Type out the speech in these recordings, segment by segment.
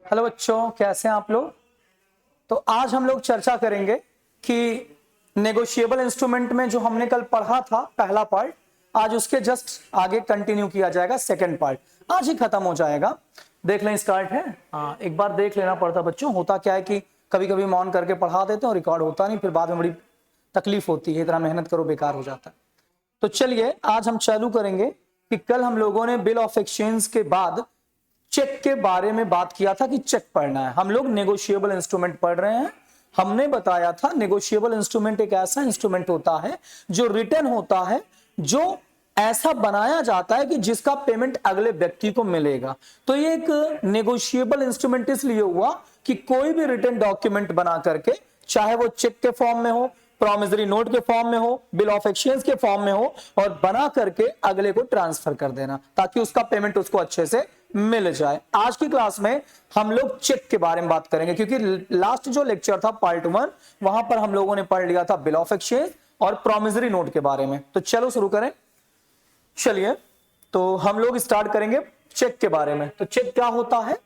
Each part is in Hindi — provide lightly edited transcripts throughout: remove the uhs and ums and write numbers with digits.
हेलो बच्चों, कैसे हैं आप लोग। तो आज हम लोग चर्चा करेंगे कि नेगोशिएबल इंस्ट्रूमेंट में जो हमने कल पढ़ा था पहला पार्ट, आज उसके जस्ट आगे कंटिन्यू किया जाएगा। सेकंड पार्ट आज ही खत्म हो जाएगा। देख लें, स्टार्ट है। हाँ, एक बार देख लेना पड़ता बच्चों। होता क्या है कि कभी कभी मौन करके पढ़ा देते हैं और रिकॉर्ड होता नहीं, फिर बाद में बड़ी तकलीफ होती है। इतना मेहनत करो बेकार हो जाता है। तो चलिए आज हम चालू करेंगे कि कल हम लोगों ने बिल ऑफ एक्सचेंज के बाद चेक के बारे में बात किया था कि चेक पढ़ना है। हम लोग नेगोशिएबल इंस्ट्रूमेंट पढ़ रहे हैं। हमने बताया था नेगोशिएबल इंस्ट्रूमेंट एक ऐसा इंस्ट्रूमेंट होता है जो रिटर्न होता है, जो ऐसा बनाया जाता है कि जिसका पेमेंट अगले व्यक्ति को मिलेगा। तो ये एक नेगोशिएबल इंस्ट्रूमेंट इसलिए हुआ कि कोई भी रिटर्न डॉक्यूमेंट बना करके, चाहे वो चेक के फॉर्म में हो, प्रॉमिसरी नोट के फॉर्म में हो, बिल ऑफ एक्सचेंज के फॉर्म में हो, और बना करके अगले को ट्रांसफर कर देना ताकि उसका पेमेंट उसको अच्छे से मिल जाए। आज की क्लास में हम लोग चेक के बारे में बात करेंगे, क्योंकि लास्ट जो लेक्चर था पार्ट 1, वहां पर हम लोगों ने पढ़ लिया था बिल ऑफ एक्सचेंज और प्रॉमिसरी नोट के बारे में। तो चलो शुरू करें। चलिए, तो हम लोग स्टार्ट करेंगे चेक के बारे में। तो चेक क्या होता है?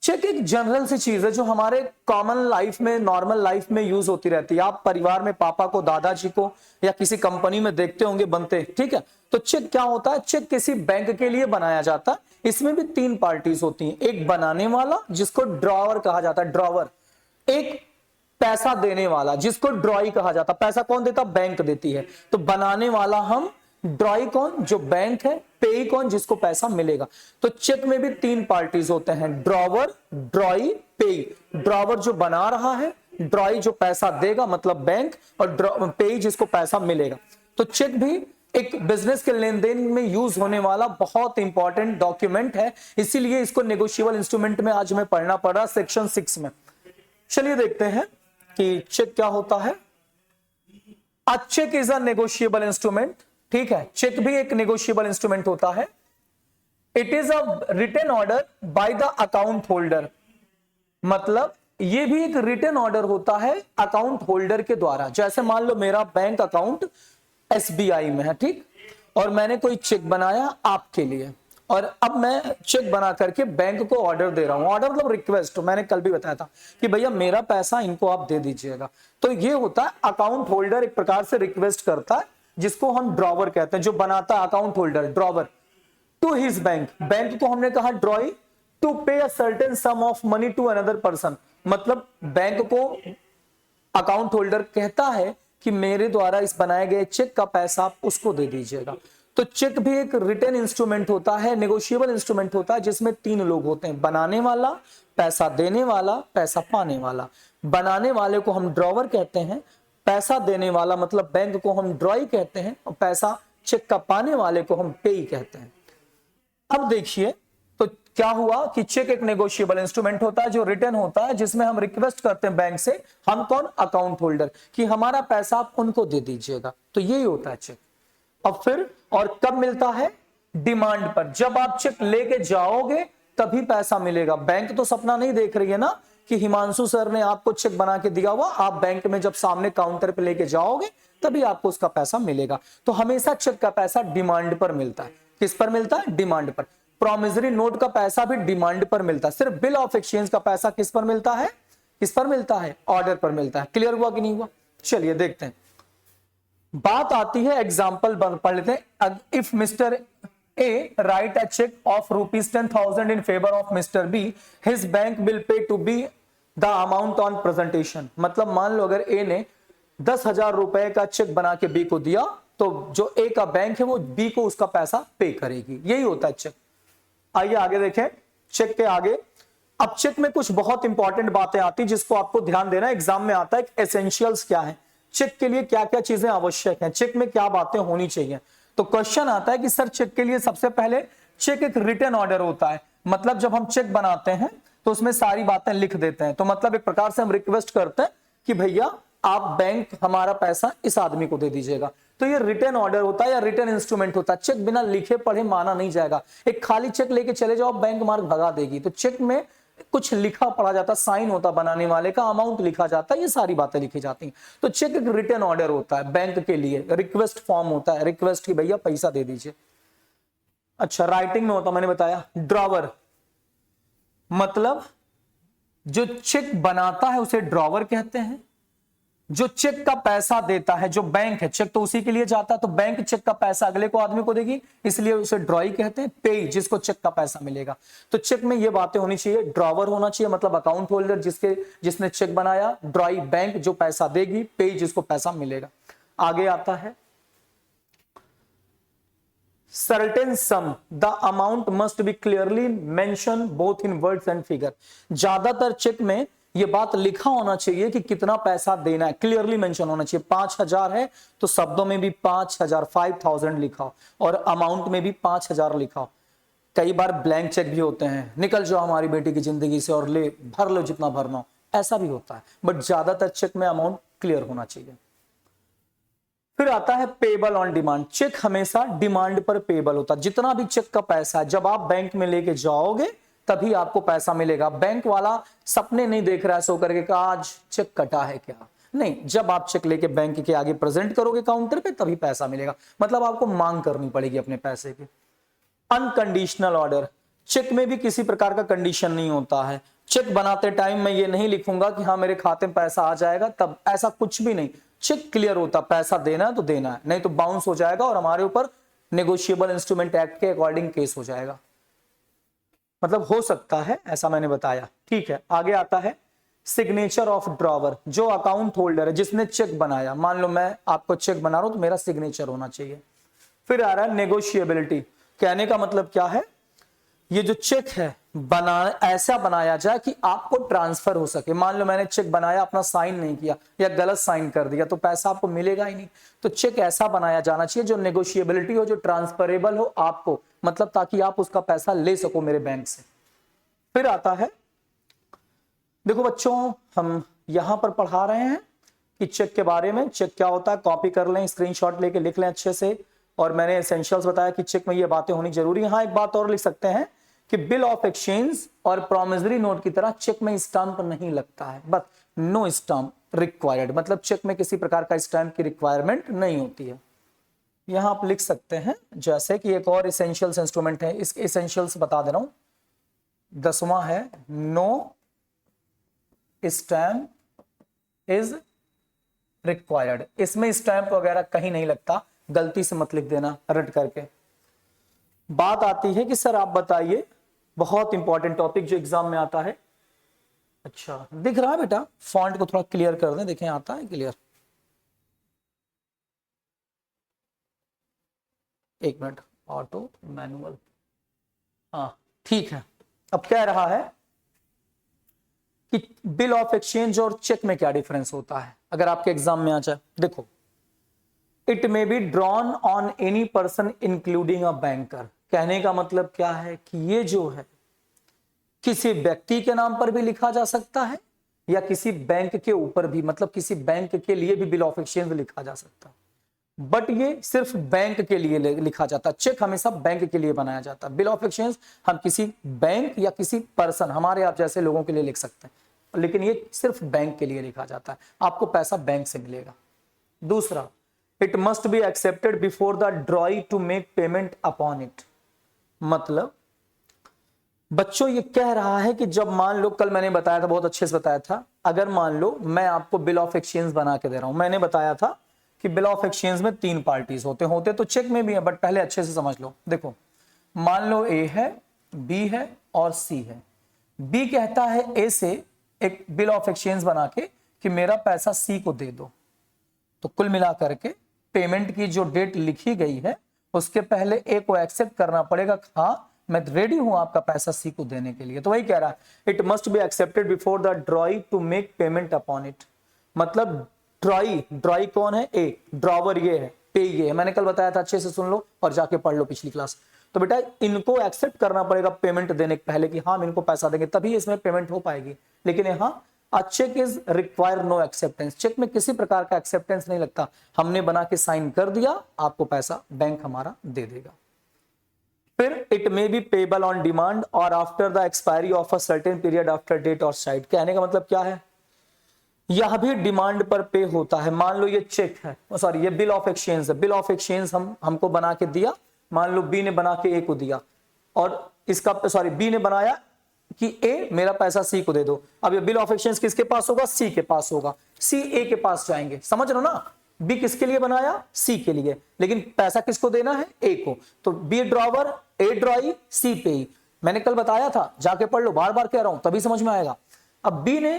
चेक एक जनरल सी चीज है जो हमारे कॉमन लाइफ में, नॉर्मल लाइफ में यूज होती रहती है। आप परिवार में पापा को, दादाजी को या किसी कंपनी में देखते होंगे बनते, ठीक है। तो चेक क्या होता है? चेक किसी बैंक के लिए बनाया जाता है। इसमें भी 3 पार्टीज होती हैं। एक बनाने वाला जिसको ड्रॉवर कहा जाता है, ड्रॉवर। एक पैसा देने वाला जिसको ड्रॉई कहा जाता है। पैसा कौन देता? बैंक देती है। तो बनाने वाला हम, ड्रॉई कौन? जो बैंक है। पेई कौन? जिसको पैसा मिलेगा। तो चेक में भी 3 पार्टीज होते हैं, ड्रॉवर, ड्रॉई, पेई। ड्रॉवर जो बना रहा है, ड्रॉई जो पैसा देगा मतलब बैंक, और पेई जिसको पैसा मिलेगा। तो चेक भी एक बिजनेस के लेन देन में यूज होने वाला बहुत इंपॉर्टेंट डॉक्यूमेंट है। इसीलिए इसको नेगोशिएबल इंस्ट्रूमेंट में आज हमें पढ़ना पड़ रहा सेक्शन 6 में। चलिए देखते हैं कि चेक क्या होता है। A cheque is a negotiable instrument. ठीक है, चेक भी एक नेगोशिएबल इंस्ट्रूमेंट होता है। It is a written order by the account holder. मतलब ये भी एक रिटन ऑर्डर होता है अकाउंट होल्डर के द्वारा। जैसे मान लो मेरा बैंक अकाउंट एसबीआई में है, ठीक, और मैंने कोई चेक बनाया आपके लिए, और अब मैं चेक बना करके बैंक को ऑर्डर दे रहा हूं। ऑर्डर मतलब रिक्वेस्ट। मैंने कल भी बताया था कि भैया मेरा पैसा इनको आप दे दीजिएगा। तो ये होता है अकाउंट होल्डर एक प्रकार से रिक्वेस्ट करता है, जिसको हम ड्रॉवर कहते हैं। जो बनाता है account holder, drawer, to his bank. Bank को हमने कहा drawee, to pay a certain sum of money to another person. मतलब बैंक को अकाउंट होल्डर कहता है कि मेरे द्वारा इस बनाए गए चेक का पैसा आप उसको दे दीजिएगा। तो चेक भी एक रिटन इंस्ट्रूमेंट होता है, नेगोशिएबल इंस्ट्रूमेंट होता है, जिसमें 3 लोग होते हैं, बनाने वाला, पैसा देने वाला, पैसा पाने वाला। बनाने वाले को हम ड्रॉवर कहते हैं, पैसा देने वाला मतलब बैंक को हम ड्रॉई कहते हैं, और पैसा चेक का पाने वाले को हम पेई कहते हैं। अब देखिए तो क्या हुआ कि चेक एक नेगोशिएबल इंस्ट्रूमेंट होता है जो रिटर्न होता है, जिसमें हम रिक्वेस्ट करते हैं बैंक से, हम कौन? अकाउंट होल्डर, कि हमारा पैसा आप उनको दे दीजिएगा। तो यही होता है चेक। अब फिर और कब मिलता है? डिमांड पर। जब आप चेक लेके जाओगे तभी पैसा मिलेगा। बैंक तो सपना नहीं देख रही है ना कि हिमांशु सर ने आपको चेक बना के दिया हुआ, आप बैंक में जब सामने काउंटर पे लेके जाओगे तभी आपको उसका पैसा मिलेगा। तो हमेशा चेक का पैसा डिमांड पर मिलता है। किस पर मिलता है? डिमांड पर। प्रॉमिसरी नोट का पैसा भी डिमांड पर मिलता है। सिर्फ बिल ऑफ एक्सचेंज का पैसा किस पर मिलता है? किस पर मिलता है? ऑर्डर पर मिलता है। क्लियर हुआ कि नहीं हुआ? चलिए देखते हैं। बात आती है एग्जाम्पल पढ़ लेते हैं। If mister A write a cheque of ₹10,000 in favour of mister B, his bank will pay to B the amount on presentation. मतलब मान लो अगर ए ने 10,000 रुपए का चेक बना के बी को दिया, तो जो ए का बैंक है वो बी को उसका पैसा पे करेगी। यही होता है चेक। आइए आगे देखें चेक के आगे। अब चेक में कुछ बहुत इंपॉर्टेंट बातें आती जिसको आपको ध्यान देना है। एग्जाम में आता है एसेंशियल्स क्या है, चेक के लिए क्या क्या चीजें आवश्यक हैं, चेक में क्या बातें होनी चाहिए। तो क्वेश्चन आता है कि सर चेक के लिए सबसे पहले चेक एक रिटन ऑर्डर होता है। मतलब जब हम चेक बनाते हैं तो उसमें सारी बातें लिख देते हैं। तो मतलब एक प्रकार से हम रिक्वेस्ट करते हैं कि भैया आप बैंक हमारा पैसा इस आदमी को दे दीजिएगा। तो ये रिटन ऑर्डर होता है या रिटन इंस्ट्रूमेंट होता है। चेक बिना लिखे पढ़े माना नहीं जाएगा। एक खाली चेक लेके चले जाओ, बैंक मार्क भगा देगी। तो चेक में कुछ लिखा पढ़ा जाता, साइन होता बनाने वाले का, अमाउंट लिखा जाता है, ये सारी बातें लिखी जाती हैं। तो चेक एक रिटन ऑर्डर होता है बैंक के लिए। रिक्वेस्ट फॉर्म होता है, रिक्वेस्ट की भैया पैसा दे दीजिए। अच्छा, राइटिंग में होता, मैंने बताया ड्रॉवर। मतलब जो चेक बनाता है उसे ड्रॉवर कहते हैं, जो चेक का पैसा देता है, जो बैंक है, चेक तो उसी के लिए जाता है, तो बैंक चेक का पैसा अगले को आदमी को देगी, इसलिए उसे ड्रॉई कहते हैं। पेई, जिसको चेक का पैसा मिलेगा। तो चेक में ये बातें होनी चाहिए, ड्रॉवर होना चाहिए मतलब अकाउंट होल्डर जिसने चेक बनाया, ड्रॉई बैंक जो पैसा देगी, पेई जिसको पैसा मिलेगा। आगे आता है certain sum, the amount must be clearly mentioned both in words and figure। ज्यादातर चेक में ये बात लिखा होना चाहिए कि कितना पैसा देना है, क्लियरली मेंशन होना चाहिए। 5,000 है तो शब्दों में भी 5,000 5,000 लिखा हो, और अमाउंट में भी 5,000 लिखा हो। कई बार ब्लैंक चेक भी होते हैं, निकल जाओ हमारी बेटी की जिंदगी से और ले भर लो जितना भरना हो, ऐसा भी होता है, बट ज्यादातर चेक में अमाउंट क्लियर होना चाहिए। फिर आता है पेबल ऑन डिमांड। चेक हमेशा डिमांड पर पेबल होता है। जितना भी चेक का पैसा है जब आप बैंक में लेके जाओगे तभी आपको पैसा मिलेगा। बैंक वाला सपने नहीं देख रहा है सो करके कि आज चेक कटा है क्या, नहीं, जब आप चेक लेके बैंक के आगे प्रेजेंट करोगे काउंटर पे तभी पैसा मिलेगा, मतलब आपको मांग करनी पड़ेगी अपने पैसे की। अनकंडीशनल ऑर्डर, चेक में भी किसी प्रकार का कंडीशन नहीं होता है। चेक बनाते टाइम मैं ये नहीं लिखूंगा कि हाँ मेरे खाते में पैसा आ जाएगा तब, ऐसा कुछ भी नहीं। चेक क्लियर होता, पैसा देना है तो देना है, नहीं तो बाउंस हो जाएगा और हमारे ऊपर नेगोशिएबल इंस्ट्रूमेंट एक्ट के अकॉर्डिंग केस हो जाएगा। मतलब हो सकता है, ऐसा मैंने बताया। ठीक है, आगे आता है सिग्नेचर ऑफ ड्रॉवर। जो अकाउंट होल्डर है जिसने चेक बनाया, मान लो मैं आपको चेक बना रहा हूं तो मेरा सिग्नेचर होना चाहिए। फिर आ रहा है नेगोशिएबिलिटी। कहने का मतलब क्या है, ये जो चेक है ऐसा बनाया जाए कि आपको ट्रांसफर हो सके। मान लो मैंने चेक बनाया, अपना साइन नहीं किया या गलत साइन कर दिया तो पैसा आपको मिलेगा ही नहीं। तो चेक ऐसा बनाया जाना चाहिए जो नेगोशिएबिलिटी हो, जो ट्रांसफरेबल हो आपको, मतलब ताकि आप उसका पैसा ले सको मेरे बैंक से। फिर आता है, देखो बच्चों हम यहां पर पढ़ा रहे हैं कि चेक के बारे में, चेक क्या होता है, कॉपी कर लें, स्क्रीनशॉट लेके लिख लें अच्छे से। और मैंने एसेंशियल्स बताया कि चेक में ये बातें होनी जरूरी है। हाँ, एक बात और लिख सकते हैं कि बिल ऑफ एक्सचेंज और प्रॉमिसरी नोट की तरह चेक में स्टाम्प नहीं लगता है, बट नो स्टाम्प रिक्वायर्ड, मतलब चेक में किसी प्रकार का स्टाम्प की रिक्वायरमेंट नहीं होती है। यहां आप लिख सकते हैं, जैसे कि एक और एसेंशियल्स इंस्ट्रूमेंट है, इसके एसेंशियल्स बता दे रहा हूं। 10वां है नो स्टैम्प इज रिक्वायर्ड। इसमें स्टैम्प वगैरह कहीं नहीं लगता, गलती से मत लिख देना रट करके। बात आती है कि सर आप बताइए, बहुत इंपॉर्टेंट टॉपिक जो एग्जाम में आता है। अच्छा दिख रहा है बेटा, फॉन्ट को थोड़ा क्लियर कर दें, देखें आता है क्लियर। एक मिनट, ऑटो मैनुअल, हाँ ठीक है। अब कह रहा है कि बिल ऑफ एक्सचेंज और चेक में क्या डिफरेंस होता है, अगर आपके एग्जाम में आ जाए। देखो, it may be drawn on any person including a banker. कहने का मतलब क्या है कि ये जो है किसी व्यक्ति के नाम पर भी लिखा जा सकता है या किसी बैंक के ऊपर भी, मतलब किसी बैंक के लिए भी बिल ऑफ एक्सचेंज लिखा जा सकता है, बट ये सिर्फ बैंक के लिए लिखा जाता है। चेक हमेशा बैंक के लिए बनाया जाता है। बिल ऑफ एक्सचेंज हम किसी बैंक या किसी पर्सन, हमारे आप जैसे लोगों के लिए लिख सकते हैं, लेकिन ये सिर्फ बैंक के लिए लिखा जाता है, आपको पैसा बैंक से मिलेगा। दूसरा, it must be accepted before the drawee to make payment upon it. मतलब बच्चों ये कह रहा है कि जब मान लो, कल मैंने बताया था, बहुत अच्छे से बताया था, अगर मान लो मैं आपको बिल ऑफ एक्सचेंज बना के दे रहा हूं, मैंने बताया था कि बिल ऑफ एक्सचेंज में 3 पार्टीज होते तो चेक में भी है, बट पहले अच्छे से समझ लो। देखो मान लो ए है, बी है और सी है। बी कहता है ए से एक बिल ऑफ एक्सचेंज बना के कि मेरा पैसा सी को दे दो, तो कुल मिला करके पेमेंट की जो डेट लिखी गई है उसके पहले ए को एक्सेप्ट करना पड़ेगा, हाँ मैं रेडी हूं आपका पैसा सी को देने के लिए। तो वही कह रहा है, it must be accepted before the drawee to make payment upon it. मतलब ड्रॉई कौन है, ए, ड्रॉवर ये है, पे ये है, मैंने कल बताया था, अच्छे से सुन लो और जाके पढ़ लो पिछली क्लास। तो बेटा इनको एक्सेप्ट करना पड़ेगा पेमेंट देने के पहले कि हाँ हम इनको पैसा देंगे, तभी इसमें पेमेंट हो पाएगी। लेकिन यहाँ cheque is require no acceptance, cheque में किसी प्रकार का एक्सेप्टेंस नहीं लगता, हमने बना के साइन कर दिया, आपको पैसा बैंक हमारा दे देगा। फिर it may be payable on demand और after the expiry of a certain period after date और साइट। कहने का मतलब क्या है, यह भी डिमांड पर पे होता है। मान लो ये चेक है, सॉरी ये बिल ऑफ एक्सचेंज है, बिल ऑफ एक्सचेंज हमको बना के दिया, मान लो बी ने बना के ए को दिया, और इसका सॉरी बी ने बनाया, कि ए मेरा पैसा सी को दे दो। अब ये बिल ऑफ एक्सचेंज किसके पास होगा? सी के पास होगा। सी ए के पास जाएंगे, समझ रहे हो ना? बी किसके लिए बनाया? सी के लिए, लेकिन पैसा किसको देना है? ए को। तो बी ड्रॉवर, ए ड्रॉई, सी पेई। मैंने कल बताया था, जाके पढ़ लो, बार बार कह रहा हूं तभी समझ में आएगा। अब बी ने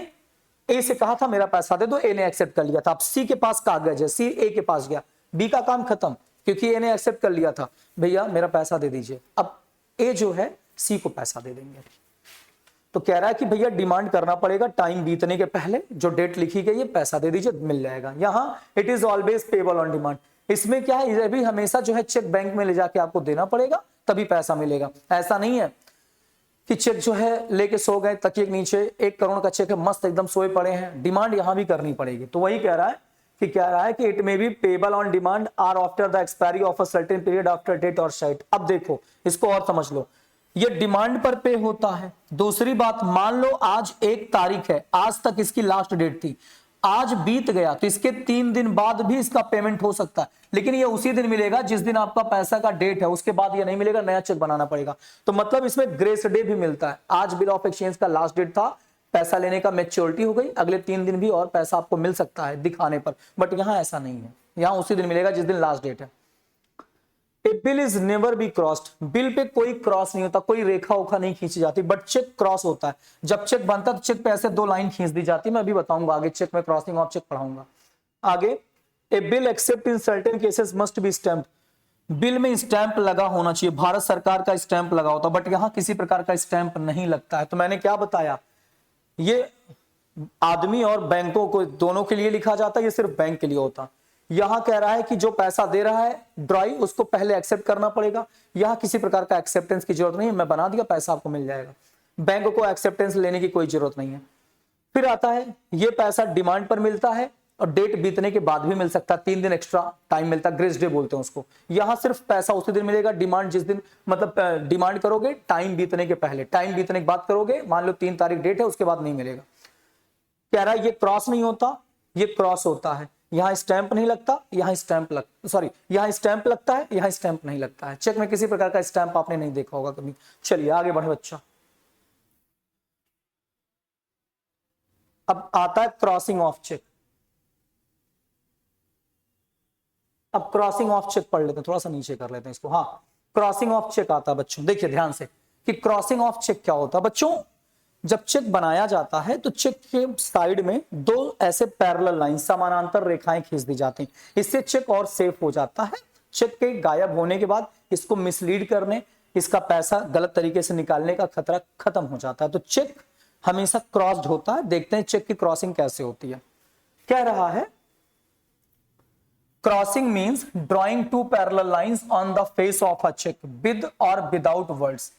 ए से कहा था मेरा पैसा दे दो, ए ने एक्सेप्ट कर लिया था। अब सी के पास कागज है, सी ए के पास गया, बी का काम खत्म, क्योंकि ए ने एक्सेप्ट कर लिया था, भैया मेरा पैसा दे दीजिए। अब ए जो है सी को पैसा दे देंगे। तो कह रहा है कि भैया डिमांड करना पड़ेगा, टाइम बीतने के पहले जो डेट लिखी गई है पैसा दे दीजिए, मिल जाएगा। यहां it is always payable on demand. इसमें क्या है, ये भी हमेशा जो है चेक बैंक में ले जाके आपको देना पड़ेगा, तभी पैसा मिलेगा। ऐसा नहीं है कि चेक जो है लेके सो गए तकिए के नीचे, 1 करोड़ का चेक है, मस्त एकदम सोए पड़े हैं। डिमांड यहां भी करनी पड़ेगी। तो वही कह रहा है कि it may be payable on demand or after the expiry of a certain period after date और साइट। अब देखो इसको और समझ लो, ये डिमांड पर पे होता है। दूसरी बात, मान लो आज 1 तारीख है, आज तक इसकी लास्ट डेट थी, आज बीत गया तो इसके 3 दिन बाद भी इसका पेमेंट हो सकता है, लेकिन ये उसी दिन मिलेगा जिस दिन आपका पैसा का डेट है, उसके बाद ये नहीं मिलेगा, नया चेक बनाना पड़ेगा। तो मतलब इसमें ग्रेस डे भी मिलता है। आज बिल ऑफ एक्सचेंज का लास्ट डेट था, पैसा लेने का मैच्योरिटी हो गई, अगले 3 दिन भी और पैसा आपको मिल सकता है दिखाने पर, बट यहां ऐसा नहीं है, यहां उसी दिन मिलेगा जिस दिन लास्ट डेट है। A bill is never be crossed. Bill पे कोई क्रॉस नहीं होता, कोई रेखा उखा नहीं खींची जाती, बट चेक क्रॉस होता है। जब चेक बनता है तो चेक पे ऐसे 2 लाइन खींच दी जाती है, मैं अभी बताऊंगा आगे, चेक में क्रॉसिंग ऑफ चेक पढ़ाऊंगा आगे। A bill except in certain cases must be stamped. Bill में स्टैंप लगा होना चाहिए, भारत सरकार का स्टैंप लगा होता, बट यहां किसी प्रकार का स्टैंप नहीं लगता है। तो मैंने क्या बताया, ये आदमी और बैंकों को दोनों के लिए लिखा जाता है, ये सिर्फ बैंक के लिए होता। यहां कह रहा है कि जो पैसा दे रहा है ड्राई, उसको पहले एक्सेप्ट करना पड़ेगा। यहां किसी प्रकार का एक्सेप्टेंस की जरूरत नहीं है, मैं बना दिया, पैसा आपको मिल जाएगा। बैंक को एक्सेप्टेंस लेने की कोई जरूरत नहीं है। फिर आता है, ये पैसा डिमांड पर मिलता है और डेट बीतने के बाद भी मिल सकता है, 3 दिन एक्स्ट्रा टाइम मिलता है, ग्रेस डे बोलते हैं उसको। यहां सिर्फ पैसा उसी दिन मिलेगा, डिमांड जिस दिन, मतलब डिमांड करोगे टाइम बीतने के पहले, टाइम बीतने के बाद करोगे, मान लो 3 तारीख डेट है, उसके बाद नहीं मिलेगा। कह रहा है ये क्रॉस नहीं होता, ये क्रॉस होता है। यहां स्टैंप नहीं लगता, यहां स्टैंप यहां स्टैंप लगता है, यहां स्टैंप नहीं लगता है। चेक में किसी प्रकार का स्टैंप आपने नहीं देखा होगा कभी। चलिए आगे बढ़े बच्चा। अब आता है क्रॉसिंग ऑफ चेक। अब क्रॉसिंग ऑफ चेक पढ़ लेते हैं, थोड़ा सा नीचे कर लेते हैं इसको। हाँ, क्रॉसिंग ऑफ चेक आता है बच्चों, देखिए ध्यान से कि क्रॉसिंग ऑफ चेक क्या होता है बच्चों। जब चेक बनाया जाता है तो चेक के साइड में 2 ऐसे पैरेलल लाइन, समानांतर रेखाएं खींच दी जाती हैं, इससे चेक और सेफ हो जाता है। चेक के गायब होने के बाद इसको मिसलीड करने, इसका पैसा गलत तरीके से निकालने का खतरा खत्म हो जाता है। तो चेक हमेशा क्रॉस्ड होता है। देखते हैं चेक की क्रॉसिंग कैसे होती है। कह रहा है crossing means drawing 2 parallel lines on the face of a cheque with और without words,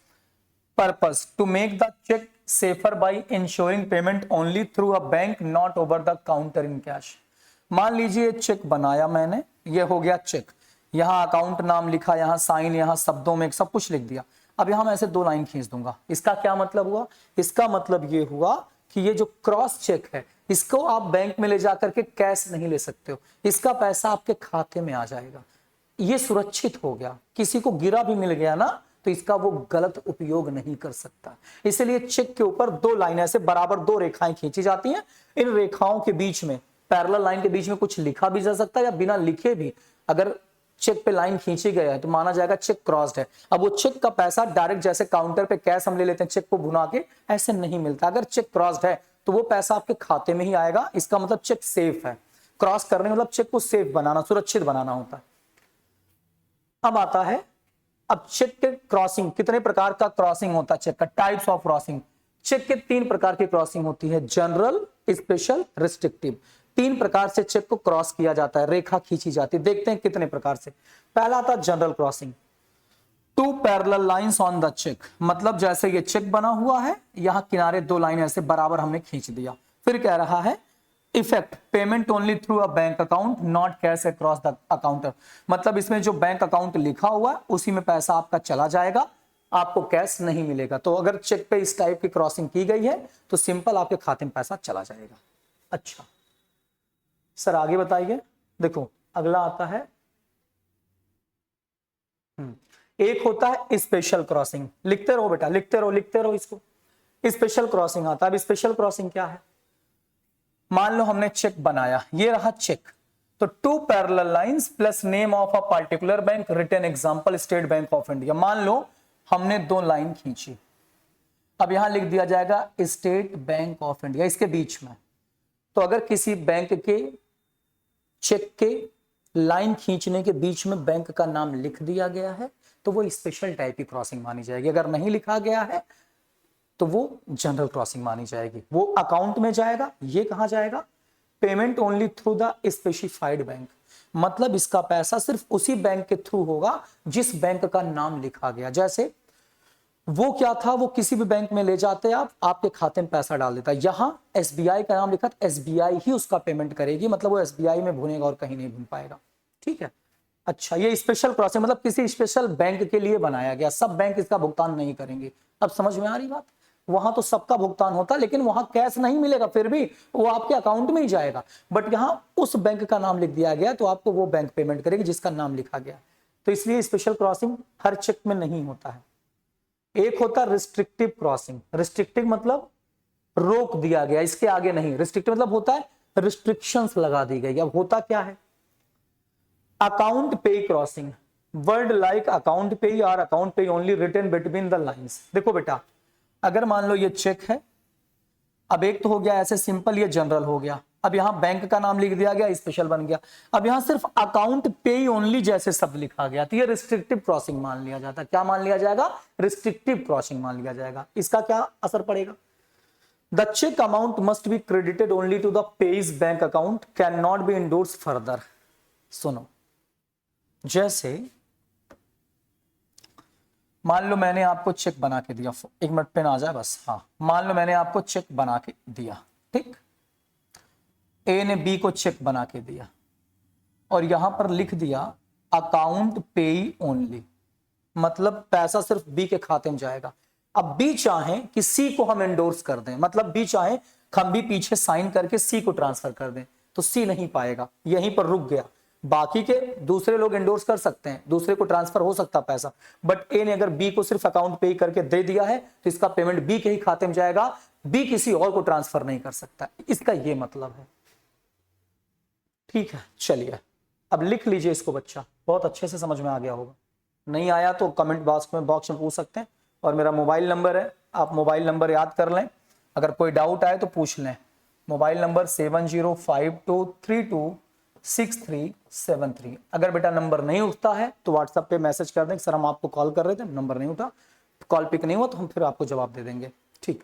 purpose to make the cheque safer by ensuring payment only through a bank not over the counter in cash। मान लीजिए चेक बनाया मैंने, ये हो गया चेक, यहां अकाउंट नाम लिखा, यहां साइन, यहां शब्दों में सब कुछ लिख दिया। अब यहां मैं ऐसे 2 लाइन खींच दूंगा। इसका क्या मतलब हुआ? इसका मतलब ये हुआ कि ये जो क्रॉस चेक है, इसको आप बैंक में ले जाकर के कैश नहीं ले सकते हो, इसका पैसा आपके खाते में आ जाएगा। ये सुरक्षित हो गया, किसी को गिरा भी मिल गया ना तो इसका वो गलत उपयोग नहीं कर सकता। इसलिए चेक के ऊपर 2 लाइन ऐसे बराबर 2 रेखाएं खींची जाती हैं। इन रेखाओं के बीच में, पैरेलल लाइन के बीच में कुछ लिखा भी जा सकता है या बिना लिखे भी अगर चेक पे लाइन खींची गई है तो माना जाएगा चेक क्रॉस्ड है। अब वो चेक का पैसा डायरेक्ट जैसे काउंटर पे कैश हम ले लेते हैं चेक को भुना के, ऐसे नहीं मिलता। अगर चेक क्रॉस्ड है तो वो पैसा आपके खाते में ही आएगा। इसका मतलब चेक सेफ है। क्रॉस करने मतलब चेक को सेफ बनाना, सुरक्षित बनाना होता है। अब आता है, अब चेक के क्रॉसिंग, कितने प्रकार का क्रॉसिंग होता है चेक का, टाइप्स ऑफ क्रॉसिंग। चेक के 3 प्रकार की क्रॉसिंग होती है, जनरल, स्पेशल, रिस्ट्रिक्टिव। 3 प्रकार से चेक को क्रॉस किया जाता है, रेखा खींची जाती है। देखते हैं कितने प्रकार से। पहला था general crossing, 2 parallel lines on the cheque, मतलब जैसे ये चेक बना हुआ है, यहां किनारे 2 लाइन ऐसे बराबर हमने खींच दिया। फिर कह रहा है effect payment only through a bank account not cash across the counter, मतलब इसमें जो बैंक अकाउंट लिखा हुआ है उसी में पैसा आपका चला जाएगा, आपको कैश नहीं मिलेगा। तो अगर चेक पे इस टाइप की क्रॉसिंग की गई है तो सिंपल आपके खाते में पैसा चला जाएगा। अच्छा सर आगे बताइए। देखो अगला आता है, एक होता है स्पेशल क्रॉसिंग। लिखते रहो बेटा, लिखते रहो इसको। स्पेशल क्रॉसिंग आता है। अब स्पेशल क्रॉसिंग क्या है? मान लो हमने चेक बनाया, ये रहा चेक, तो two parallel lines plus name of a particular bank written example State Bank of India. मान लो हमने दो लाइन खींची, अब यहां लिख दिया जाएगा स्टेट बैंक ऑफ इंडिया इसके बीच में। तो अगर किसी बैंक के चेक के लाइन खींचने के बीच में बैंक का नाम लिख दिया गया है तो वो स्पेशल टाइप की क्रॉसिंग मानी जाएगी। अगर नहीं लिखा गया है तो वो जनरल क्रॉसिंग मानी जाएगी। वो अकाउंट में जाएगा, ये कहां जाएगा? Payment only through the specified bank, मतलब इसका पैसा सिर्फ उसी बैंक के थ्रू होगा जिस बैंक का नाम लिखा गया। जैसे वो क्या था, वो किसी भी बैंक में ले जाते आप, आपके खाते में पैसा डाल देता, यहां एसबीआई का नाम लिखा, एसबीआई ही उसका पेमेंट करेगी, मतलब वो एसबीआई में भूनेगा और कहीं नहीं भून पाएगा। ठीक है, अच्छा, ये स्पेशल प्रोसेस मतलब किसी स्पेशल बैंक के लिए बनाया गया, सब बैंक इसका भुगतान नहीं करेंगे। अब समझ में आ रही बात? वहां तो सबका भुगतान होता, लेकिन वहां कैश नहीं मिलेगा, फिर भी वो आपके अकाउंट में ही जाएगा। बट यहां उस बैंक का नाम लिख दिया गया तो आपको वो बैंक पेमेंट करेगी जिसका नाम लिखा गया। तो इसलिए स्पेशल क्रॉसिंग हर चेक में नहीं होता है। एक होता रिस्ट्रिक्टिव क्रॉसिंग। रिस्ट्रिक्टिव मतलब रोक दिया गया, इसके आगे नहीं। रिस्ट्रिक्टिव मतलब होता है रिस्ट्रिक्शंस लगा दी गई। अब होता क्या है? अकाउंट पे क्रॉसिंग, वर्ड लाइक अकाउंट पे और account payee only written between the lines. देखो बेटा, अगर मान लो ये चेक है, अब एक तो हो गया ऐसे सिंपल, ये जनरल हो गया। अब यहां बैंक का नाम लिख दिया गया, स्पेशल बन गया। अब यहां सिर्फ अकाउंट पे ओनली जैसे शब्द लिखा गया तो ये रिस्ट्रिक्टिव क्रॉसिंग मान लिया जाता है। क्या मान लिया जाएगा? रिस्ट्रिक्टिव क्रॉसिंग मान लिया जाएगा। इसका क्या असर पड़ेगा? The cheque amount must be credited only to the payee's bank account, can not be endorse further. सुनो, जैसे मान लो मैंने आपको चेक बना के दिया, एक मिनट पेन आ जाए बस, हाँ, मान लो मैंने आपको चेक बना के दिया, ठीक, ए ने बी को चेक बना के दिया और यहां पर लिख दिया अकाउंट पेई ओनली, मतलब पैसा सिर्फ बी के खाते में जाएगा। अब बी चाहे कि सी को हम एंडोर्स कर दें, मतलब बी चाहे हम भी पीछे साइन करके सी को ट्रांसफर कर दें, तो सी नहीं पाएगा, यहीं पर रुक गया। बाकी के दूसरे लोग एंडोर्स कर सकते हैं, दूसरे को ट्रांसफर हो सकता पैसा, बट ए ने अगर बी को सिर्फ अकाउंट पे करके दे दिया है तो इसका पेमेंट बी के ही खाते में जाएगा, बी किसी और को ट्रांसफर नहीं कर सकता। इसका ये मतलब है। ठीक है, चलिए अब लिख लीजिए इसको, बच्चा बहुत अच्छे से समझ में आ गया होगा। नहीं आया तो कमेंट बॉक्स में पूछ सकते हैं, और मेरा मोबाइल नंबर है, आप मोबाइल नंबर याद कर लें, अगर कोई डाउट आए तो पूछ लें। Mobile number 7052326373। अगर बेटा नंबर नहीं उठता है तो व्हाट्सएप पे मैसेज कर दें, सर हम आपको कॉल कर रहे थे, नंबर नहीं उठा, कॉल पिक नहीं हुआ तो हम फिर आपको जवाब दे देंगे। ठीक,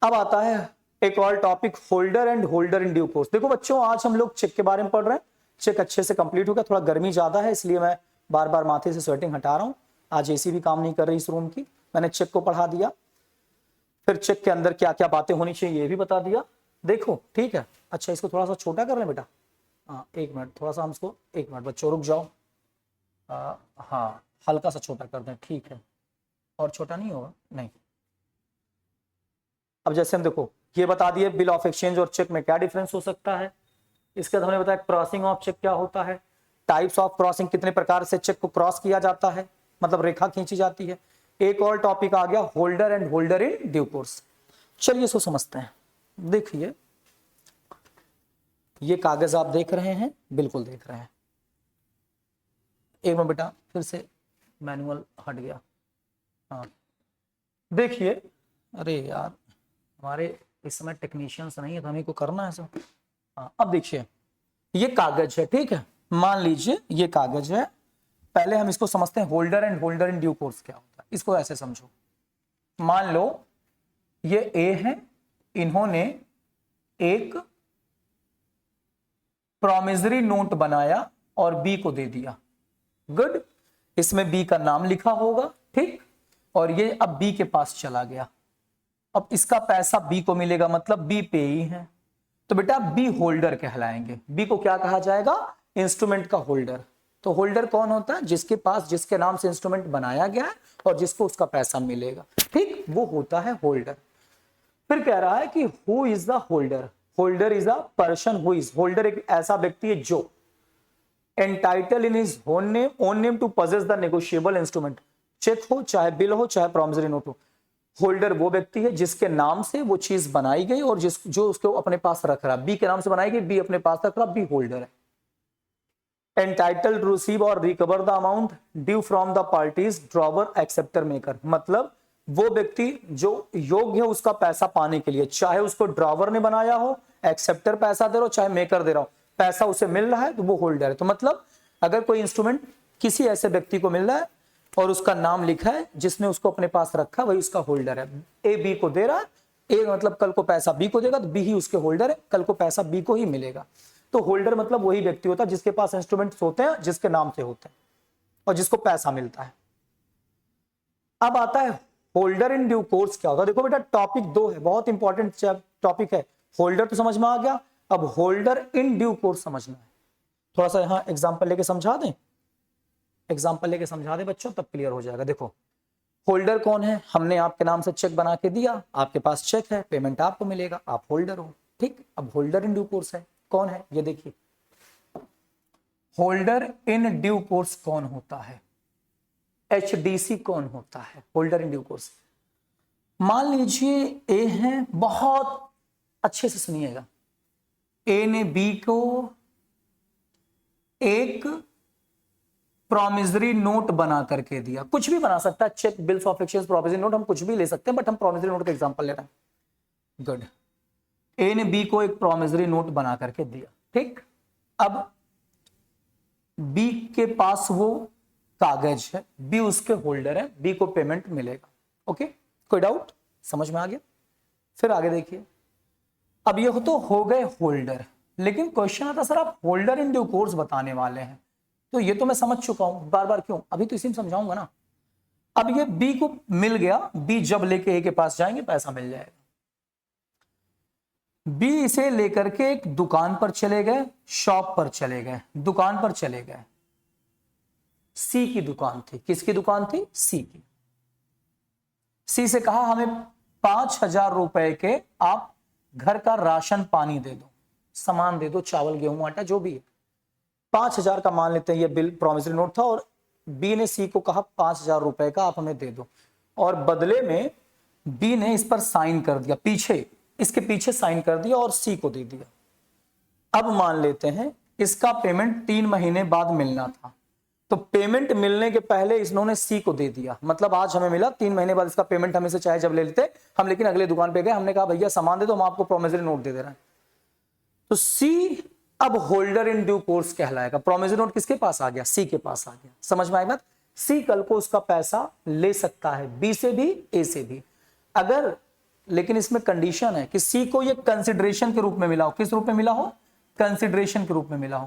अब आता है एक और topic, holder and holder in due course. देखो बच्चों, आज हम लोग चेक के बारे में पढ़ रहे हैं। चेक अच्छे से कंप्लीट हो गया, थोड़ा गर्मी ज्यादा है इसलिए मैं बार बार माथे से स्वेटिंग हटा रहा हूं। आज एसी भी काम नहीं कर रही इस रूम की। मैंने चेक को पढ़ा दिया, फिर चेक के अंदर क्या क्या बातें होनी चाहिए ये भी बता दिया। देखो ठीक है, अच्छा इसको थोड़ा सा छोटा कर लें बेटा, हाँ एक मिनट, थोड़ा सा हम इसको, एक मिनट बच्चों रुक जाओ, हाँ हल्का सा छोटा कर दें, ठीक है, और छोटा नहीं होगा, नहीं। अब जैसे हम देखो ये बता दिए बिल ऑफ एक्सचेंज और चेक में क्या डिफरेंस हो सकता है। इसके बाद हमने बताया क्रॉसिंग ऑफ चेक क्या होता है, टाइप्स ऑफ क्रॉसिंग, कितने प्रकार से चेक को क्रॉस किया जाता है, मतलब रेखा खींची जाती है। एक और टॉपिक आ गया holder and holder in due course. चलिए इसको समझते हैं। देखिए ये कागज आप देख रहे हैं, बिल्कुल देख रहे हैं। एक मिनट बेटा, फिर से मैनुअल हट गया, हाँ देखिए, अरे यार हमारे इस समय टेक्नीशियंस नहीं है तो हमें को करना है सब। हाँ अब देखिए ये कागज है, ठीक है, मान लीजिए ये कागज है। पहले हम इसको समझते हैं holder and holder in due course क्या होता है। इसको ऐसे समझो, मान लो ये ए है, इन्होंने एक प्रॉमिसरी नोट बनाया और बी को दे दिया, गुड, इसमें बी का नाम लिखा होगा, ठीक, और ये अब बी के पास चला गया। अब इसका पैसा बी को मिलेगा, मतलब बी पे ही है, तो बेटा बी होल्डर कहलाएंगे। बी को क्या कहा जाएगा? इंस्ट्रूमेंट का होल्डर। तो होल्डर कौन होता है? जिसके पास, जिसके नाम से इंस्ट्रूमेंट बनाया गया है और जिसको उसका पैसा मिलेगा, ठीक, वो होता है होल्डर। फिर कह रहा है कि who is the holder. Holder is a person who is, holder एक ऐसा व्यक्ति है जो entitle in his own name to possess the negotiable instrument, cheque हो चाहे बिल हो चाहे प्रॉमिसरी नोट हो, होल्डर वो व्यक्ति है जिसके नाम से वो चीज बनाई गई और जो उसको अपने पास रख रहा, बी के नाम से बनाई गई, बी अपने पास रख रहा, बी होल्डर है। एंटाइटल्ड टू रिसीव और recover the amount due from the parties drawer acceptor maker, मतलब वो व्यक्ति जो योग्य है उसका पैसा पाने के लिए, चाहे उसको ड्रॉवर ने बनाया हो, एक्सेप्टर पैसा दे रहा हो, चाहे मेकर दे रहा हो, पैसा उसे मिल रहा है तो वो होल्डर है। तो मतलब अगर कोई इंस्ट्रूमेंट किसी ऐसे व्यक्ति को मिल रहा है और उसका नाम लिखा है जिसने उसको अपने पास रखा, वही उसका होल्डर है। ए बी को दे रहा है, ए मतलब कल को पैसा बी को देगा तो बी ही उसके होल्डर है, कल को पैसा बी को ही मिलेगा। तो होल्डर मतलब वही व्यक्ति होता है जिसके पास इंस्ट्रूमेंट्स होते हैं, जिसके नाम से होते हैं और जिसको पैसा मिलता है। अब आता है होल्डर इन ड्यू कोर्स क्या होता है। देखो बेटा टॉपिक 2 है, बहुत इंपॉर्टेंट टॉपिक है। होल्डर तो समझ में आ गया, अब होल्डर इन ड्यू कोर्स समझना है। थोड़ा सा यहां एग्जांपल लेके समझा दें, एग्जांपल लेके समझा दें बच्चों, तब क्लियर हो जाएगा। देखो होल्डर कौन है, हमने आपके नाम से चेक बना के दिया, आपके पास चेक है, पेमेंट आपको मिलेगा, आप होल्डर हो, ठीक। अब होल्डर इन ड्यू कोर्स है कौन है, ये देखिए होल्डर इन ड्यू कोर्स कौन होता है, एचडीसी कौन होता है, होल्डर इन ड्यू कोर्स। मान लीजिए ए है, बहुत अच्छे से सुनिएगा, ए ने बी को एक प्रोमिसरी नोट बना करके दिया, कुछ भी बना सकता है, cheque, bills of exchange, promissory note, हम कुछ भी ले सकते हैं, बट हम प्रोमिसरी नोट का एग्जांपल ले रहे हैं। गुड, ए ने बी को एक प्रोमिसरी नोट बना करके दिया, ठीक। अब बी के पास वो कागज है, बी उसके होल्डर है, बी को पेमेंट मिलेगा, ओके। कोई डाउट, समझ में आ गया। फिर आगे देखिए, अब ये तो हो गए होल्डर, लेकिन क्वेश्चन आता सर आप होल्डर इन ड्यू कोर्स बताने वाले हैं, तो ये तो मैं समझ चुका हूं, बार बार क्यों, अभी तो इसी में समझाऊंगा ना। अब ये बी को मिल गया, बी जब लेके ए के पास जाएंगे पैसा मिल जाएगा। बी इसे लेकर के एक दुकान पर चले गए, शॉप पर चले गए, दुकान पर चले गए, सी की दुकान थी, किसकी दुकान थी, सी की। सी से कहा हमें 5,000 रुपए के आप घर का राशन पानी दे दो, सामान दे दो, चावल गेहूं आटा जो भी है। 5,000 का मान लेते हैं, ये बिल प्रोमिसरी नोट था और बी ने सी को कहा 5,000 रुपए का आप हमें दे दो, और बदले में बी ने इस पर साइन कर दिया, पीछे इसके पीछे साइन कर दिया और सी को दे दिया। अब मान लेते हैं इसका पेमेंट 3 महीने बाद मिलना था, तो पेमेंट मिलने के पहले इन्होंने सी को दे दिया, मतलब आज हमें मिला, 3 महीने बाद इसका पेमेंट हमें से चाहे जब ले लेते हम, लेकिन अगले दुकान पे गए, हमने कहा भैया सामान दे दो, हम आपको प्रोमिसरी नोट दे रहे हैं। तो सी अब होल्डर इन ड्यू कोर्स कहलाएगा। प्रोमिसरी नोट किसके पास आ गया, सी के पास आ गया। समझ में आई बात, सी कल को उसका पैसा ले सकता है, बी से भी, ए से भी, अगर, लेकिन इसमें कंडीशन है कि सी को ये कंसिडरेशन के रूप में मिला हो। किस रूप में मिला हो, कंसिडरेशन के रूप में मिला हो।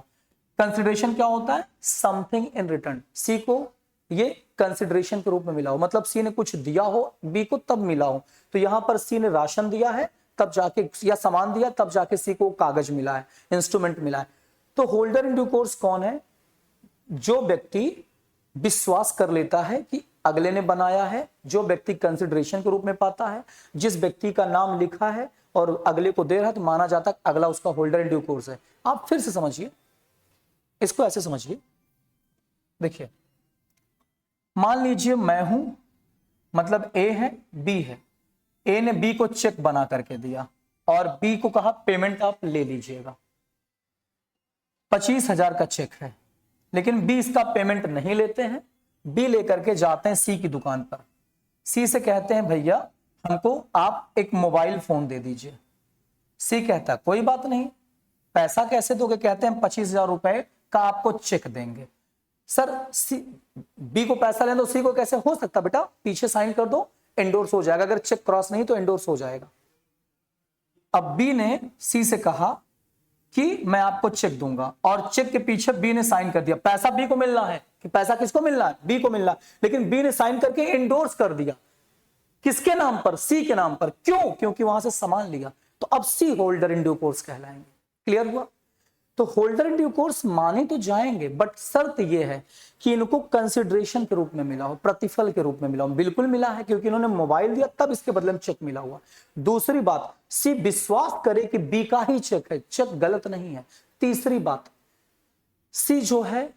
कंसिडरेशन क्या होता है, समथिंग इन रिटर्न। सी को ये कंसिडरेशन के रूप में मिला हो, मतलब सी ने कुछ दिया हो बी को तब मिला हो। तो यहां पर सी ने राशन दिया है तब जाके, या सामान दिया तब जाके सी को कागज मिला है, इंस्ट्रूमेंट मिला है। तो होल्डर इन ड्यू कोर्स कौन है, जो व्यक्ति विश्वास कर लेता है कि अगले ने बनाया है, जो व्यक्ति कंसिडरेशन के रूप में पाता है, जिस व्यक्ति का नाम लिखा है और अगले को दे रहा है, तो माना जाता है अगला उसका होल्डर इन ड्यू कोर्स है। आप फिर से समझिए, इसको ऐसे समझिए, देखिए मान लीजिए मैं हूं, मतलब ए है बी है, ए ने बी को चेक बना करके दिया और बी को कहा पेमेंट आप ले लीजिएगा, 25,000 का चेक है, लेकिन बी इसका पेमेंट नहीं लेते हैं। बी लेकर के जाते हैं सी की दुकान पर, सी से कहते हैं भैया हमको आप एक मोबाइल फोन दे दीजिए। सी कहता है कोई बात नहीं, पैसा कैसे दोगे, कहते हैं 25,000 रुपए का आपको चेक देंगे। सर सी, बी को पैसा लेना, तो सी को कैसे हो सकता बेटा, पीछे साइन कर दो, एंडोर्स हो जाएगा, अगर चेक क्रॉस नहीं तो एंडोर्स हो जाएगा। अब बी ने सी से कहा कि मैं आपको चेक दूंगा, और चेक के पीछे बी ने साइन कर दिया, पैसा बी को मिलना है, कि पैसा किसको मिलना है, बी को मिलना है, लेकिन बी ने साइन करके एंडोर्स कर दिया, किसके नाम पर, सी के नाम पर। क्यों, क्योंकि वहां से सामान लिया। तो अब C holder in due course कहलाएंगे। क्लियर हुआ। तो होल्डर इन ड्यू कोर्स माने तो जाएंगे, बट शर्त यह है कि इनको कंसिडरेशन के रूप में मिला हो, प्रतिफल के रूप में मिला हो। बिल्कुल मिला है, क्योंकि इन्होंने मोबाइल दिया तब इसके बदले में चेक मिला हुआ। दूसरी बात, सी विश्वास करे कि बी का ही चेक है, चेक गलत नहीं है। तीसरी बात, सी जो है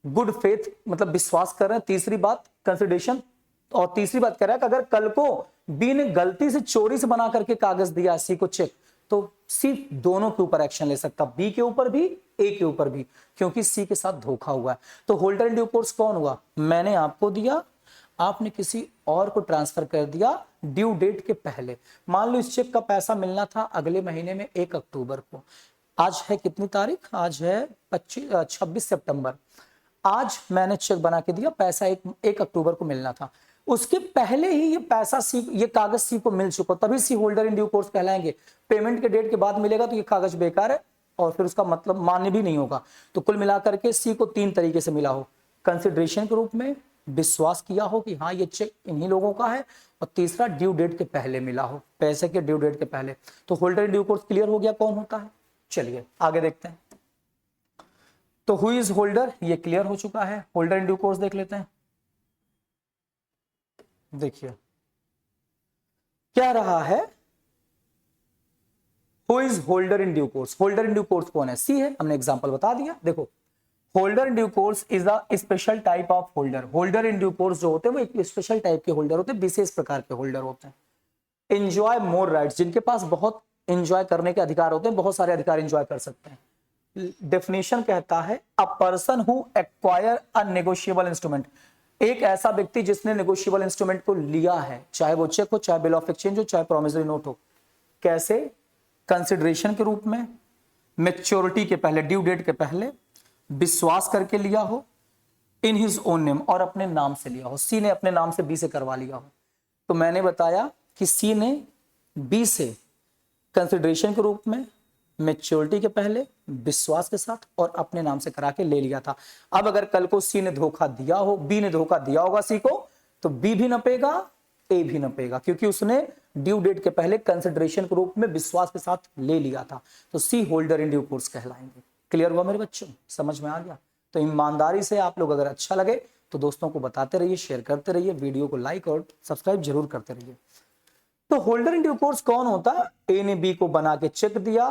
गुड फेथ, मतलब विश्वास कर रहे हैं। तीसरी बात कंसिडरेशन, और तीसरी बात कह रहा है कि अगर कल को बी ने गलती से चोरी से बना करके कागज दिया सी को चेक, तो सी दोनों के ऊपर एक्शन ले सकता, बी के ऊपर भी ए के ऊपर भी, क्योंकि सी के साथ धोखा हुआ है। तो होल्डर इन ड्यू कोर्स कौन हुआ? मैंने आपको दिया, आपने किसी और को ट्रांसफर कर दिया ड्यू डेट के पहले। मान लो इस चेक का पैसा मिलना था अगले महीने में 1 अक्टूबर को। आज है कितनी तारीख? आज है 26 सितंबर। आज मैंने चेक बना के दिया, पैसा 1 अक्टूबर को मिलना था, उसके पहले ही ये पैसा सी, ये कागज सी को मिल चुका, तभी C holder in due course कहलाएंगे। पेमेंट के डेट के बाद मिलेगा तो ये कागज बेकार है और फिर उसका मतलब मान्य भी नहीं होगा। तो कुल मिलाकर के सी को 3 तरीके से मिला हो, कंसिडरेशन के रूप में, विश्वास किया हो कि हाँ ये चेक इन्हीं लोगों का है, और तीसरा ड्यू डेट के पहले मिला हो, पैसे के ड्यू डेट के पहले। तो holder in due course clear हो गया कौन होता है। चलिए आगे देखते हैं। तो हु इज होल्डर, ये क्लियर हो चुका है। होल्डर इन ड्यू कोर्स देख लेते हैं। देखिए क्या रहा है, who is holder in due course. Holder in due course कौन है? सी है, हमने एग्जांपल बता दिया। देखो holder in due course is a special type of holder. Holder in due course जो होते हैं वो एक स्पेशल टाइप के होल्डर होते हैं, विशेष प्रकार के होल्डर होते हैं। एंजॉय मोर राइट्स, जिनके पास बहुत एंजॉय करने के अधिकार होते हैं, बहुत सारे अधिकार एंजॉय कर सकते हैं। डेफिनेशन कहता है अ person who acquire a negotiable instrument, एक ऐसा व्यक्ति जिसने नेगोशिएबल इंस्ट्रूमेंट को लिया है, चाहे वो चेक हो, चाहे बिल ऑफ एक्सचेंज हो, चाहे प्रोमिसरी नोट हो। कैसे? कंसिडरेशन के रूप में, मैच्योरिटी के पहले, ड्यू डेट के पहले, विश्वास करके लिया हो, इन हिज ओन नेम, और अपने नाम से लिया हो। सी ने अपने नाम से बी से करवा लिया हो। तो मैंने बताया कि सी ने बी से कंसिडरेशन के रूप में, मैच्योरिटी के पहले, विश्वास के साथ और अपने नाम से करा के ले लिया था। अब अगर कल को सी ने धोखा दिया हो, बी ने धोखा दिया होगा सी को, तो बी भी नपेगा, ए भी नपेगा, क्योंकि उसने ड्यू डेट के पहले कंसिडरेशन के रूप में विश्वास के साथ ले लिया था। तो C holder in due course कहलाएंगे। क्लियर हुआ मेरे बच्चों? समझ में आ गया? तो ईमानदारी से आप लोग अगर अच्छा लगे तो दोस्तों को बताते रहिए, शेयर करते रहिए, वीडियो को लाइक और सब्सक्राइब जरूर करते रहिए। तो होल्डर इन ड्यू कोर्स कौन होता है? ए ने बी को बना के चेक दिया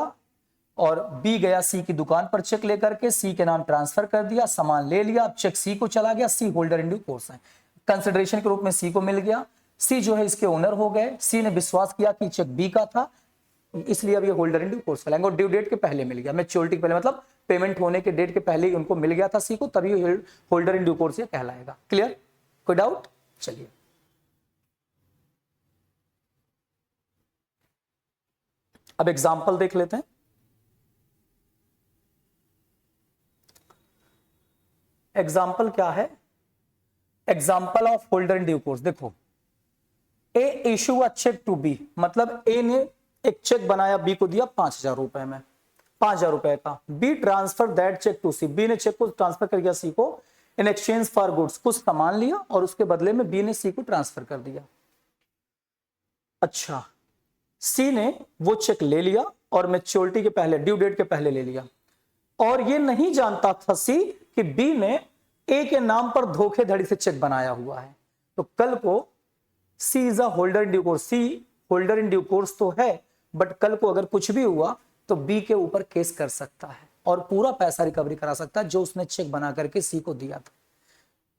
और बी गया सी की दुकान पर चेक लेकर के, सी के नाम ट्रांसफर कर दिया, सामान ले लिया, अब चेक सी को चला गया, सी होल्डर इन ड्यू कोर्स है। कंसिडरेशन के रूप में सी को मिल गया, सी जो है इसके ओनर हो गए, सी ने विश्वास किया कि चेक बी का था, इसलिए अब ये होल्डर इन ड्यू कोर्स कहलाएंगे। और ड्यू डेट के पहले मिल गया, मैच्योरिटी के पहले, मतलब पेमेंट होने के डेट के पहले ही उनको मिल गया था सी को, तभी होल्डर इन ड्यू कोर्स ये कहलाएगा। क्लियर? कोई डाउट? चलिए अब एग्जाम्पल देख लेते हैं। एग्जाम्पल क्या है? Example of holder in due course. देखो A issue a cheque to B, मतलब ए ने एक चेक बनाया, बी को दिया 5,000 रुपए में, 5,000 रुपए का। B transfer that cheque to C, B ने चेक को ट्रांसफर कर दिया सी को, इन एक्सचेंज फॉर गुड्स, कुछ सामान लिया और उसके बदले में बी ने सी को ट्रांसफर कर दिया। अच्छा, सी ने वो चेक ले लिया और मैच्योरिटी के पहले, ड्यू डेट के पहले ले लिया, और ये नहीं जानता था सी कि बी ने ए के नाम पर धोखेधड़ी से चेक बनाया हुआ है। तो कल को C is a holder in due course, C holder in due course तो है, बट कल को अगर कुछ भी हुआ तो बी के ऊपर केस कर सकता है और पूरा पैसा रिकवरी करा सकता है जो उसने चेक बना करके सी को दिया था।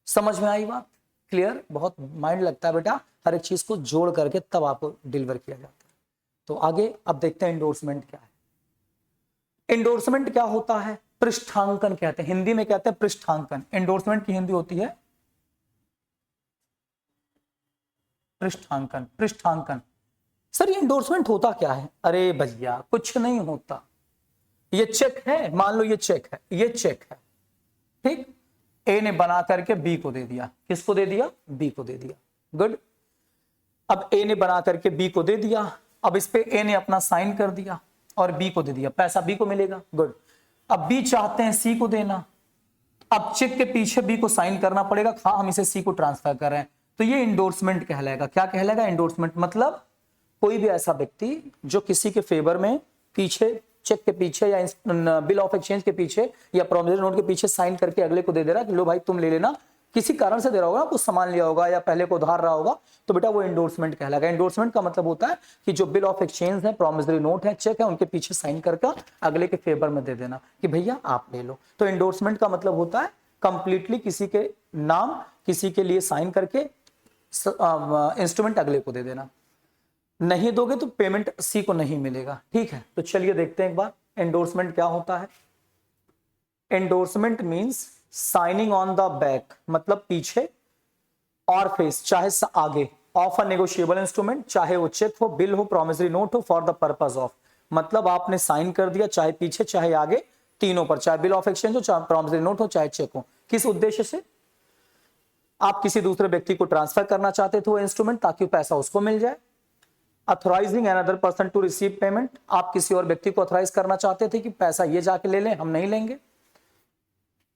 समझ में आई बात? क्लियर? बहुत माइंड लगता है बेटा, हर एक चीज को जोड़ करके तब आपको डिलीवर किया जाता है। तो आगे अब देखते हैं इंडोर्समेंट क्या है। इंडोर्समेंट क्या होता है? पृष्ठांकन कहते हैं, हिंदी में कहते हैं पृष्ठांकन। इंडोर्समेंट की हिंदी होती है पृष्ठांकन। पृष्ठांकन सर ये इंडोर्समेंट होता क्या है? अरे भैया कुछ नहीं होता, ये चेक है, मान लो ये चेक है, ये चेक है, ठीक, ए ने बना करके बी को दे दिया। किसको दे दिया? बी को दे दिया। गुड। अब ए ने बना करके बी को दे दिया, अब इस पे ए ने अपना साइन कर दिया और बी को दे दिया, पैसा बी को मिलेगा। गुड। अब बी चाहते हैं सी को देना, अब चेक के पीछे बी को साइन करना पड़ेगा, हाँ हम इसे सी को ट्रांसफर कर रहे हैं, तो ये इंडोर्समेंट कहलाएगा। क्या कहलाएगा? इंडोर्समेंट। मतलब कोई भी ऐसा व्यक्ति जो किसी के फेवर में पीछे, चेक के पीछे या बिल ऑफ एक्सचेंज के पीछे या प्रोमिसरी नोट के पीछे साइन करके अगले को दे दे रहा है कि लो भाई तुम ले लेना, किसी कारण से दे रहा होगा, कुछ सामान लिया होगा या पहले को उधार रहा होगा, तो बेटा वो इंडोर्समेंट कहलाएगा। इंडोर्समेंट का मतलब होता है कि जो बिल ऑफ एक्सचेंज है, प्रोमिसरी नोट है, चेक है, उनके पीछे साइन करके अगले के फेवर में दे देना कि भैया आप ले लो। तो इंडोर्समेंट का मतलब होता है कंप्लीटली किसी के नाम, किसी के लिए साइन करके इंस्ट्रूमेंट अगले को दे देना, नहीं दोगे तो पेमेंट सी को नहीं मिलेगा। ठीक है, तो चलिए देखते हैं एक बार एंडोर्समेंट क्या होता है। Endorsement means signing on the back, मतलब पीछे और फेस चाहे आगे ऑफ अ नेगोशिएबल इंस्ट्रूमेंट, चाहे वो चेक हो, बिल हो, प्रॉमिसरी नोट हो, फॉर द पर्पस ऑफ, मतलब आपने साइन कर दिया चाहे पीछे चाहे आगे, तीनों पर, चाहे बिल ऑफ एक्सचेंज हो, चाहे प्रॉमिसरी नोट हो, चाहे चेक हो। किस उद्देश्य से? आप किसी दूसरे व्यक्ति को ट्रांसफर करना चाहते थे वो इंस्ट्रूमेंट, ताकि पैसा उसको मिल जाए। Authorising another person to receive payment, आप किसी और व्यक्ति को अथोराइज करना चाहते थे कि पैसा ये जाके ले लें, हम नहीं लेंगे।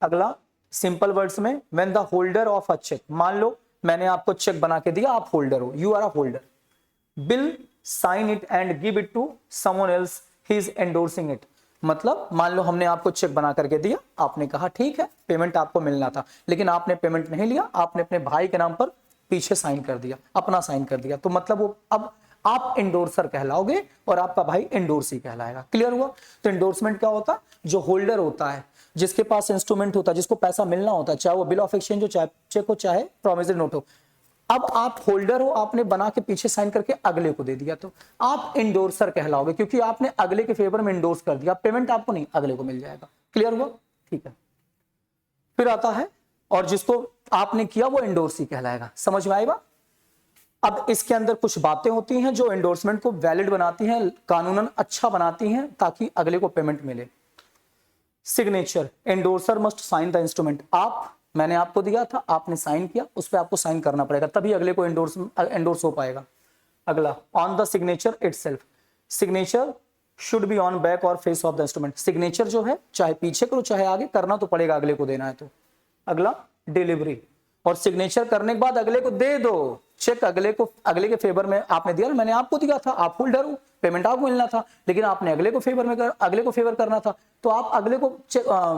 अगला सिंपल वर्ड्स में, when the holder of a cheque, मान लो मैंने आपको चेक बना के दिया, आप होल्डर हो, you are a holder, will sign it and give it to someone else, he is endorsing it, मतलब मान लो हमने आपको चेक बना करके दिया, आपने कहा ठीक है पेमेंट आपको मिलना था, लेकिन आपने पेमेंट नहीं लिया, आपने अपने भाई के नाम पर पीछे साइन कर दिया, अपना साइन कर दिया, तो मतलब वो अब आप एंडोर्सर कहलाओगे और आपका भाई एंडोर्सी कहलाएगा। क्लियर हुआ? तो एंडोर्समेंट क्या होता है? जो होल्डर होता है, जिसके पास इंस्ट्रूमेंट होता है, जिसको पैसा मिलना होता है, चाहे वो बिल ऑफ एक्सचेंज हो, चाहे चेक हो, चाहे प्रॉमिसरी नोट हो, अब आप होल्डर हो, आपने बना के पीछे साइन करके अगले को दे दिया, तो आप एंडोर्सर कहलाओगे, क्योंकि आपने अगले के फेवर में एंडोर्स कर दिया, पेमेंट आपको नहीं अगले को मिल जाएगा। क्लियर हुआ? ठीक है, फिर आता है और जिसको आपने किया वो एंडोर्सी कहलाएगा। समझ में आएगा? अब इसके अंदर कुछ बातें होती हैं जो एंडोर्समेंट को वैलिड बनाती हैं, कानूनन अच्छा बनाती हैं, ताकि अगले को पेमेंट मिले। Signature, endorser must sign the instrument, आप, मैंने आपको दिया था, आपने साइन किया, उस पर आपको साइन करना पड़ेगा, तभी अगले को एंडोर्स हो पाएगा। अगला, on the signature itself, signature should be on back और face of the instrument, signature जो है चाहे पीछे करो चाहे आगे, करना तो पड़ेगा, अगले को देना है तो। अगला, डिलीवरी, और सिग्नेचर करने के बाद अगले को दे दो, चेक अगले को, अगले के फेवर में आपने दिया, मैंने आपको दिया था, आप होल्डर हो, पेमेंट आपको मिलना था, लेकिन आपने अगले को फेवर में अगले को फेवर करना था, तो आप अगले को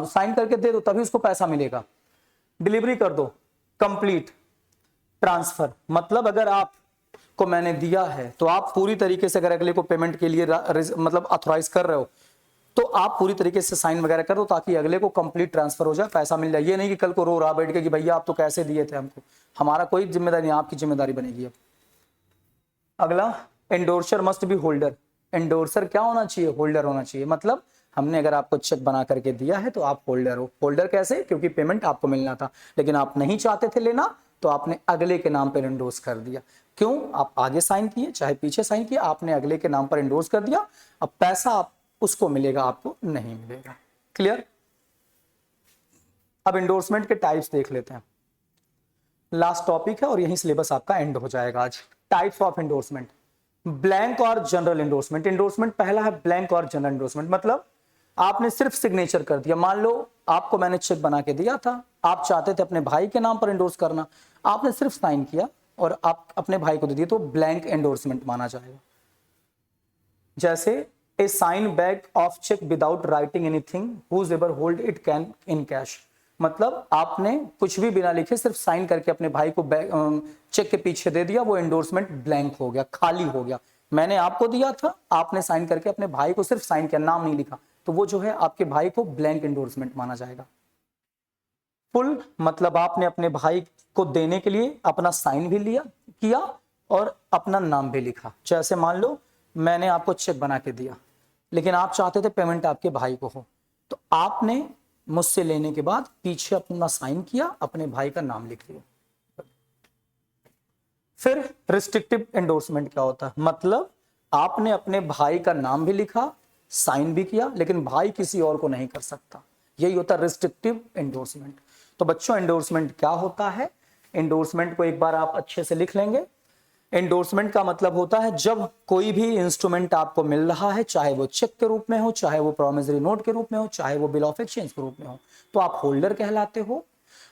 साइन करके दे दो, तभी उसको पैसा मिलेगा। डिलीवरी कर दो, कंप्लीट ट्रांसफर, मतलब अगर आप को मैंने दिया है तो आप पूरी तरीके से, अगर अगले को पेमेंट के लिए मतलब अथोराइज कर रहे हो, तो आप पूरी तरीके से साइन वगैरह कर दो, ताकि अगले को कंप्लीट ट्रांसफर हो जाए, पैसा मिल जाए। ये नहीं कि कल को रो रहा बैठ के कि भैया आप तो कैसे दिए थे हमको, हमारा कोई जिम्मेदारी नहीं, आपकी जिम्मेदारी बनेगी अब। अगला, endorser must be holder, endorser क्या होना चाहिए? होल्डर होना चाहिए, मतलब हमने अगर आपको चेक बना करके दिया है तो आप होल्डर हो। होल्डर कैसे? क्योंकि पेमेंट आपको मिलना था, लेकिन आप नहीं चाहते थे लेना, तो आपने अगले के नाम पर एंडोर्स कर दिया। क्यों? आप आगे साइन किए चाहे पीछे साइन किए, आपने अगले के नाम पर एंडोर्स कर दिया, अब पैसा आप उसको मिलेगा, आपको नहीं मिलेगा। क्लियर? अब एंडोर्समेंट के टाइप्स देख लेते हैं, लास्ट टॉपिक है और यही सिलेबस आपका एंड हो जाएगा आज। टाइप्स ऑफ एंडोर्समेंट, ब्लैंक और जनरल एंडोर्समेंट। एंडोर्समेंट पहला है ब्लैंक और जनरल एंडोर्समेंट, मतलब आपने सिर्फ सिग्नेचर कर दिया, मान लो आपको मैंने चेक बना के दिया था, आप चाहते थे अपने भाई के नाम पर एंडोर्स करना, आपने सिर्फ साइन किया और आप अपने भाई को दे दिए, तो ब्लैंक एंडोर्समेंट माना जाएगा। जैसे A sign back of cheque without writing anything, whoever hold it can encash, मतलब आपने कुछ भी बिना लिखे सिर्फ साइन करके अपने भाई को चेक के पीछे दे दिया, वो एंडोर्समेंट ब्लैंक हो गया, खाली हो गया। मैंने आपको दिया था, आपने साइन करके अपने भाई को सिर्फ साइन किया, नाम नहीं लिखा, तो वो जो है आपके भाई को ब्लैंक एंडोर्समेंट माना जाएगा। फुल, मतलब आपने अपने भाई को देने के लिए अपना साइन भी लिया किया और अपना नाम भी लिखा। जैसे मान लो मैंने आपको चेक बना के दिया, लेकिन आप चाहते थे पेमेंट आपके भाई को हो, तो आपने मुझसे लेने के बाद पीछे अपना साइन किया, अपने भाई का नाम लिख लिया। फिर रिस्ट्रिक्टिव एंडोर्समेंट क्या होता है? मतलब आपने अपने भाई का नाम भी लिखा, साइन भी किया, लेकिन भाई किसी और को नहीं कर सकता, यही होता है रिस्ट्रिक्टिव एंडोर्समेंट। तो बच्चों एंडोर्समेंट क्या होता है? एंडोर्समेंट को एक बार आप अच्छे से लिख लेंगे। एंडोर्समेंट का मतलब होता है जब कोई भी इंस्ट्रूमेंट आपको मिल रहा है, चाहे वो चेक के रूप में हो, चाहे वो प्रॉमिसरी नोट के रूप में हो, चाहे वो बिल ऑफ एक्सचेंज के रूप में हो, तो आप होल्डर कहलाते हो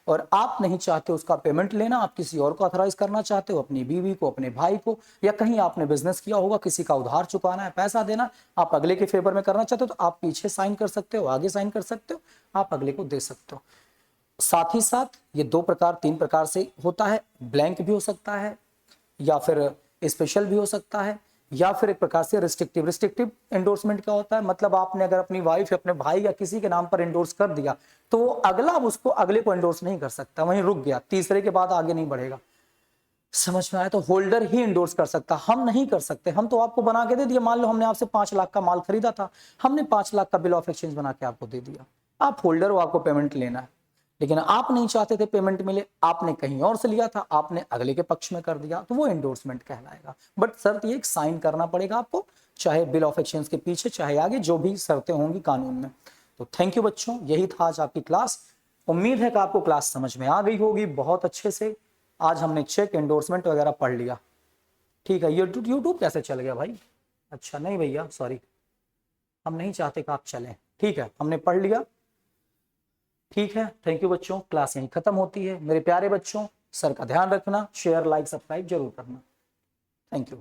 और आप नहीं चाहते उसका पेमेंट लेना, आप किसी और को ऑथराइज करना चाहते हो, अपनी बीवी को, अपने भाई को, या कहीं आपने बिजनेस किया होगा, किसी का उधार चुकाना है, पैसा देना, आप अगले के फेवर में करना चाहते हो, तो आप पीछे साइन कर सकते हो, आगे साइन कर सकते हो, आप अगले को दे सकते हो। साथ ही साथ ये दो प्रकार, तीन प्रकार से होता है, ब्लैंक भी हो सकता है, या फिर स्पेशल भी हो सकता है, या फिर एक प्रकार से रिस्ट्रिक्टिव। रिस्ट्रिक्टिव एंडोर्समेंट क्या होता है? मतलब आपने अगर अपनी वाइफ या अपने भाई या किसी के नाम पर एंडोर्स कर दिया, तो वो अगला उसको अगले को एंडोर्स नहीं कर सकता, वहीं रुक गया, तीसरे के बाद आगे नहीं बढ़ेगा। समझ में आया? तो होल्डर ही इंडोर्स कर सकता, हम नहीं कर सकते। हम तो आपको बना के दे दिया, मान लो हमने आपसे 5 लाख का माल खरीदा था, हमने 5 लाख का बिल ऑफ एक्सचेंज बना के आपको दे दिया, आप होल्डर हो, आपको पेमेंट लेना है। लेकिन आप नहीं चाहते थे पेमेंट मिले, आपने कहीं और से लिया था, आपने अगले के पक्ष में कर दिया, तो वो एंडोर्समेंट कहलाएगा। बट शर्त ये साइन करना पड़ेगा आपको, चाहे बिल ऑफ एक्सचेंज के पीछे चाहे आगे, जो भी शर्तें होंगी कानून में। तो थैंक यू बच्चों, यही था आज आपकी क्लास। उम्मीद है कि आपको क्लास समझ में आ गई होगी बहुत अच्छे से। आज हमने चेक एंडोर्समेंट वगैरह पढ़ लिया। ठीक है, यूट्यूब कैसे चल गया भाई? अच्छा नहीं भैया, सॉरी, हम नहीं चाहते कि आप चलें। ठीक है, हमने पढ़ लिया। ठीक है, थैंक यू बच्चों, क्लास यहीं खत्म होती है। मेरे प्यारे बच्चों, सर का ध्यान रखना, शेयर लाइक सब्सक्राइब जरूर करना। Thank you.